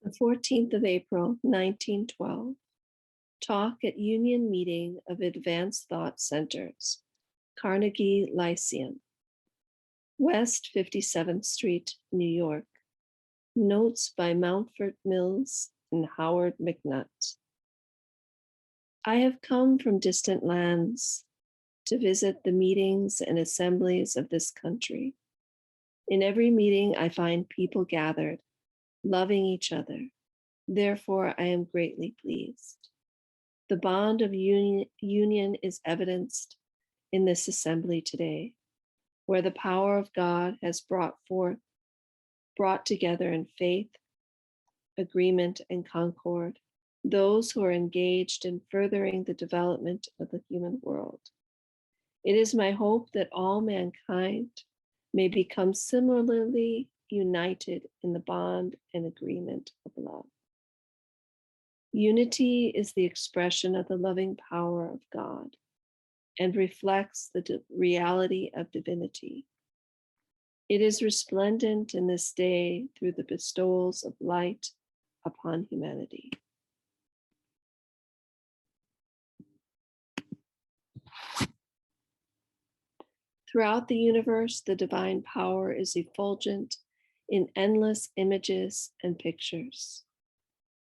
The 14th of April, 1912. Talk at Union Meeting of Advanced Thought Centers, Carnegie Lyceum, West 57th Street, New York. Notes by Mountfort Mills and Howard McNutt. I have come from distant lands to visit the meetings and assemblies of this country. In every meeting, I find people gathered, loving each other. Therefore, I am greatly pleased. The bond of union is evidenced in this assembly today, where the power of God has brought together in faith, agreement, and concord those who are engaged in furthering the development of the human world. It is my hope that all mankind may become similarly united in the bond and agreement of love. Unity is the expression of the loving power of God and reflects the reality of divinity. It is resplendent in this day through the bestowals of light upon humanity. Throughout the universe, the divine power is effulgent in endless images and pictures.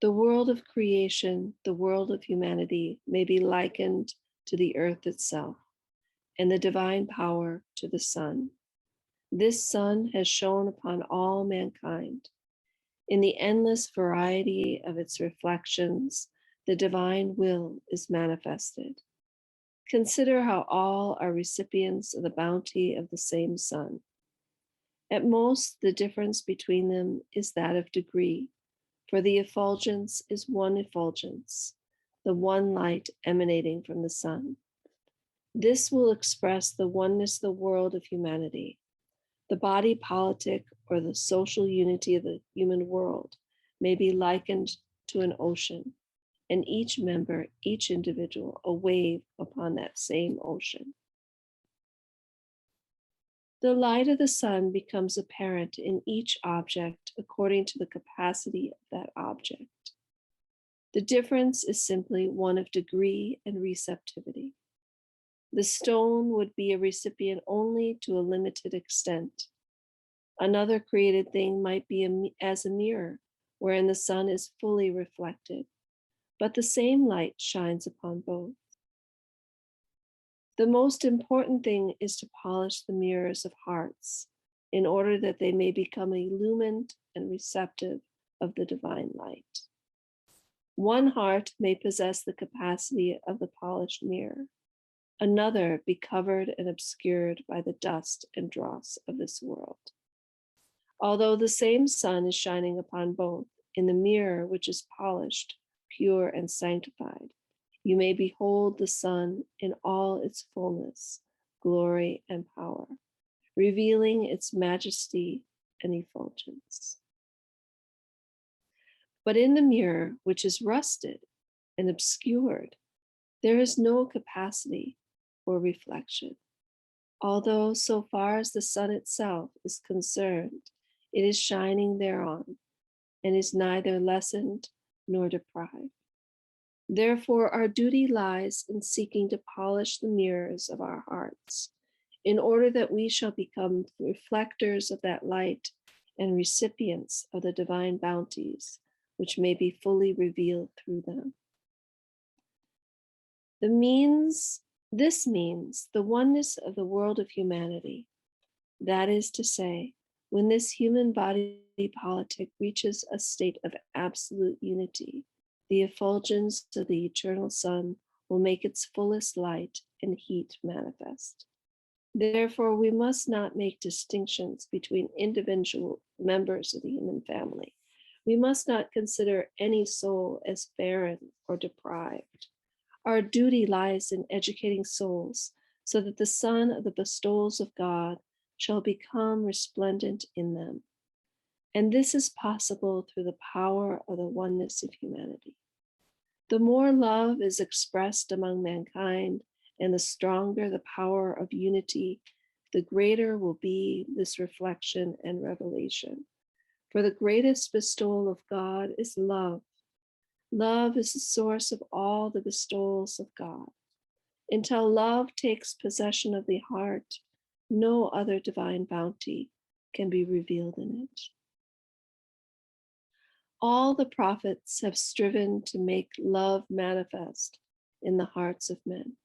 The world of creation, the world of humanity, may be likened to the earth itself, and the divine power to the sun. This sun has shone upon all mankind. In the endless variety of its reflections, the divine will is manifested. Consider how all are recipients of the bounty of the same sun. At most, the difference between them is that of degree, for the effulgence is one effulgence, the one light emanating from the sun. This will express the oneness of the world of humanity. The body politic or the social unity of the human world may be likened to an ocean, and each member, each individual, a wave upon that same ocean. The light of the sun becomes apparent in each object according to the capacity of that object. The difference is simply one of degree and receptivity. The stone would be a recipient only to a limited extent. Another created thing might be as a mirror, wherein the sun is fully reflected, but the same light shines upon both. The most important thing is to polish the mirrors of hearts in order that they may become illumined and receptive of the divine light. One heart may possess the capacity of the polished mirror, another be covered and obscured by the dust and dross of this world. Although the same sun is shining upon both, in the mirror which is polished, pure, and sanctified, you may behold the sun in all its fullness, glory, and power, revealing its majesty and effulgence. But in the mirror, which is rusted and obscured, there is no capacity for reflection. Although, so far as the sun itself is concerned, it is shining thereon and is neither lessened nor deprived. Therefore, our duty lies in seeking to polish the mirrors of our hearts in order that we shall become reflectors of that light and recipients of the divine bounties which may be fully revealed through them. This means the oneness of the world of humanity. That is to say, when this human body politic reaches a state of absolute unity, the effulgence of the eternal sun will make its fullest light and heat manifest. Therefore, we must not make distinctions between individual members of the human family. We must not consider any soul as barren or deprived. Our duty lies in educating souls so that the sun of the bestowals of God shall become resplendent in them. And this is possible through the power of the oneness of humanity. The more love is expressed among mankind and the stronger the power of unity, the greater will be this reflection and revelation. For the greatest bestowal of God is love. Love is the source of all the bestowals of God. Until love takes possession of the heart, no other divine bounty can be revealed in it. All the prophets have striven to make love manifest in the hearts of men.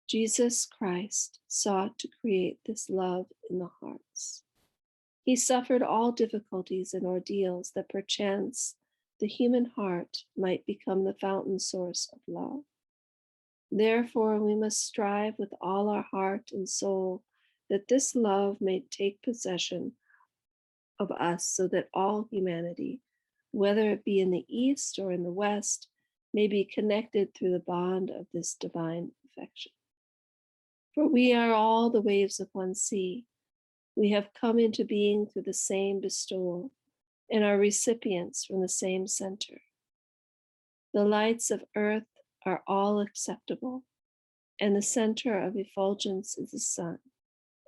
Jesus Christ sought to create this love in the hearts. He suffered all difficulties and ordeals that perchance the human heart might become the fountain source of love. Therefore, we must strive with all our heart and soul that this love may take possession of us, so that all humanity, whether it be in the East or in the West, may be connected through the bond of this divine affection. For we are all the waves of one sea. We have come into being through the same bestowal and are recipients from the same center. The lights of earth are all acceptable, and the center of effulgence is the sun,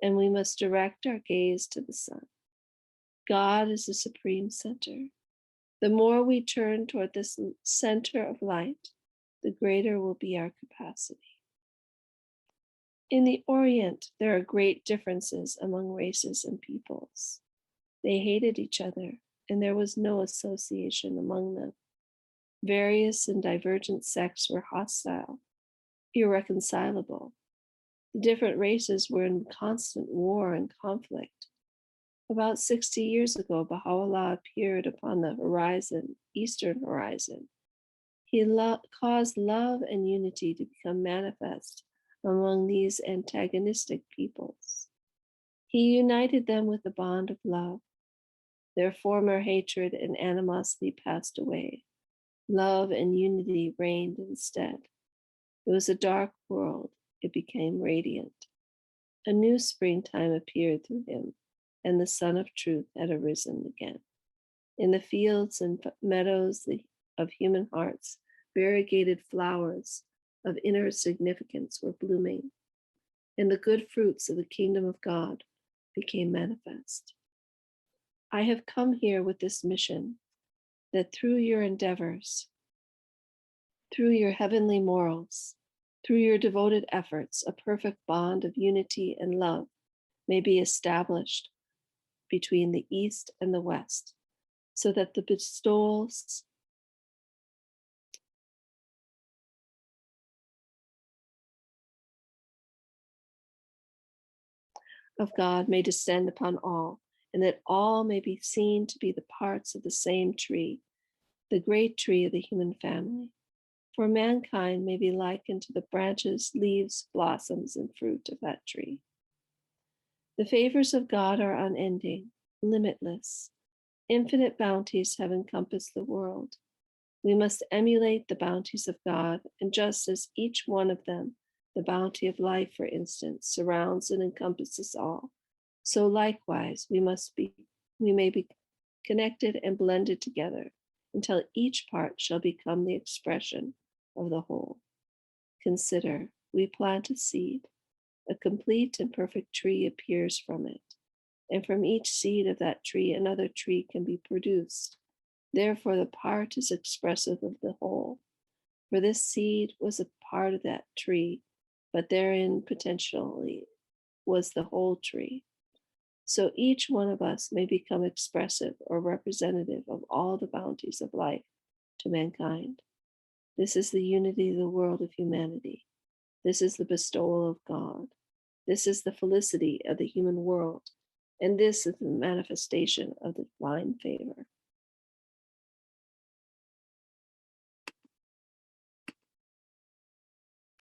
and we must direct our gaze to the sun. God is the supreme center. The more we turn toward this center of light, the greater will be our capacity. In the Orient, there are great differences among races and peoples. They hated each other, and there was no association among them. Various and divergent sects were hostile, irreconcilable. The different races were in constant war and conflict. About 60 years ago, Baha'u'llah appeared upon the horizon, eastern horizon. He caused love and unity to become manifest among these antagonistic peoples. He united them with the bond of love. Their former hatred and animosity passed away. Love and unity reigned instead. It was a dark world. It became radiant. A new springtime appeared through him, and the sun of truth had arisen again. In the fields and meadows of human hearts, variegated flowers of inner significance were blooming, and the good fruits of the kingdom of God became manifest. I have come here with this mission, that through your endeavors, through your heavenly morals, through your devoted efforts, a perfect bond of unity and love may be established between the East and the West, so that the bestowals of God may descend upon all, and that all may be seen to be the parts of the same tree, the great tree of the human family. For mankind may be likened to the branches, leaves, blossoms, and fruit of that tree. The favors of God are unending, limitless. Infinite bounties have encompassed the world. We must emulate the bounties of God, and just as each one of them, the bounty of life, for instance, surrounds and encompasses all, so likewise we may be connected and blended together until each part shall become the expression of the whole. Consider, we plant a seed. A complete and perfect tree appears from it, and from each seed of that tree another tree can be produced. Therefore, the part is expressive of the whole. For this seed was a part of that tree, but therein potentially was the whole tree. So each one of us may become expressive or representative of all the bounties of life to mankind. This is the unity of the world of humanity. This is the bestowal of God. This is the felicity of the human world. And this is the manifestation of the divine favor.